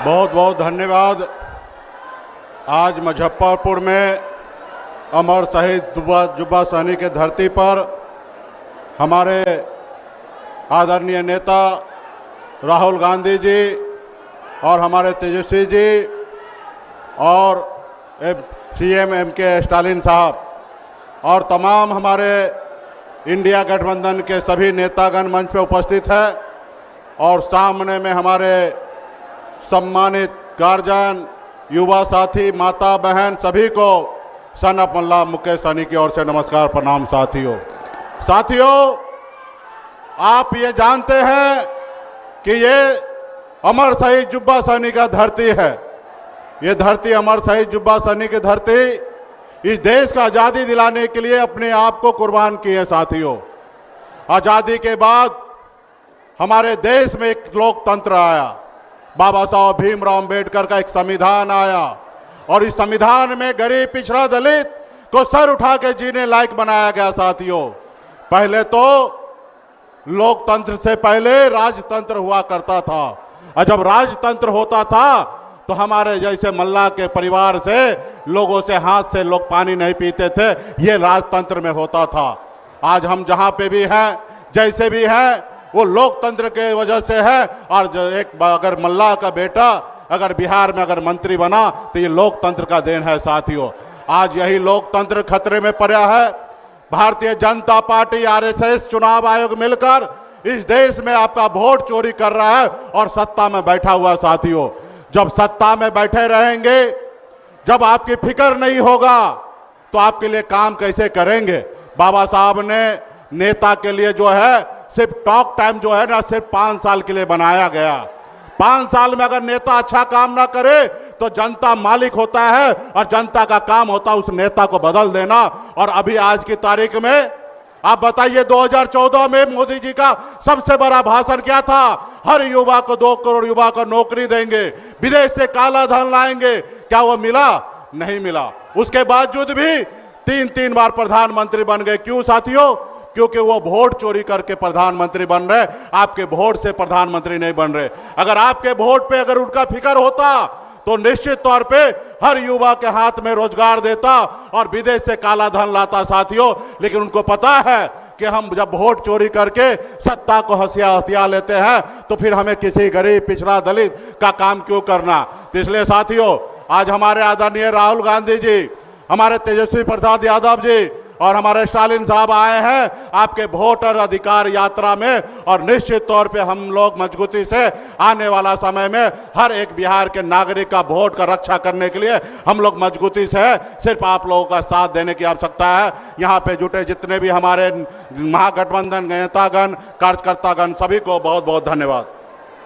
बहुत बहुत धन्यवाद। आज मुजफ्फरपुर में अमर शहीद जुब्बा सहनी के धरती पर हमारे आदरणीय नेता राहुल गांधी जी और हमारे तेजस्वी जी और सीएम एमके स्टालिन साहब और तमाम हमारे इंडिया गठबंधन के सभी नेतागण मंच पे उपस्थित हैं और सामने में हमारे सम्मानित गार्जियन, युवा साथी, माता बहन सभी को सन ऑफ मल्ला मुकेश सहनी की ओर से नमस्कार, प्रणाम। साथियों, आप ये जानते हैं कि ये अमर शहीद जुब्बा सहनी का धरती है। ये धरती अमर शहीद जुब्बा सहनी की धरती इस देश को आज़ादी दिलाने के लिए अपने आप को कुर्बान की है। साथियों, आज़ादी के बाद हमारे देश में एक लोकतंत्र आया, बाबा साहब भीमराव अंबेडकर का एक संविधान आया और इस संविधान में गरीब, पिछड़ा, दलित को सर उठा के जीने लायक बनाया गया। साथियों, पहले तो लोकतंत्र से पहले राजतंत्र हुआ करता था और जब राजतंत्र होता था तो हमारे जैसे मल्ला के परिवार से लोगों से हाथ से लोग पानी नहीं पीते थे, ये राजतंत्र में होता था। आज हम जहाँ पे भी हैं, जैसे भी हैं, वो लोकतंत्र के वजह से है। और जो अगर मल्ला का बेटा अगर बिहार में अगर मंत्री बना तो ये लोकतंत्र का देन है। साथियों, आज यही लोकतंत्र खतरे में पड़ा है। भारतीय जनता पार्टी, आरएसएस, चुनाव आयोग मिलकर इस देश में आपका वोट चोरी कर रहा है और सत्ता में बैठा हुआ। साथियों, जब सत्ता में बैठे रहेंगे, जब आपकी फिक्र नहीं होगा तो आपके लिए काम कैसे करेंगे। बाबा साहब ने नेता के लिए जो है सिर्फ टॉक टाइम जो है ना, सिर्फ 5 साल के लिए बनाया गया। 5 साल में अगर नेता अच्छा काम ना करे तो जनता मालिक होता है और जनता का काम होता है उस नेता को बदल देना। और अभी आज की तारीख में आप बताइए, 2014 में मोदी जी का सबसे बड़ा भाषण क्या था? हर युवा को 2 करोड़ युवा को नौकरी देंगे, विदेश से काला धन लाएंगे। क्या वो मिला? नहीं मिला। उसके बावजूद भी 3 बार प्रधानमंत्री बन गए। क्यों साथियों? क्योंकि वो वोट चोरी करके प्रधानमंत्री बन रहे, आपके वोट से प्रधानमंत्री नहीं बन रहे। अगर आपके वोट पे अगर उनका फिक्र होता तो निश्चित तौर पे हर युवा के हाथ में रोजगार देता और विदेश से काला धन लाता। साथियों, लेकिन उनको पता है कि हम जब वोट चोरी करके सत्ता को हथिया लेते हैं तो फिर हमें किसी गरीब, पिछड़ा, दलित का काम क्यों करना। तो इसलिए साथियों, आज हमारे आदरणीय राहुल गांधी जी, हमारे तेजस्वी प्रसाद यादव जी और हमारे स्टालिन साहब आए हैं आपके वोटर अधिकार यात्रा में। और निश्चित तौर पे हम लोग मजबूती से आने वाला समय में हर एक बिहार के नागरिक का वोट का रक्षा करने के लिए हम लोग मजबूती से है। सिर्फ आप लोगों का साथ देने की आवश्यकता है। यहाँ पे जुटे जितने भी हमारे महागठबंधन नेतागण, कार्यकर्तागण, सभी को बहुत बहुत धन्यवाद।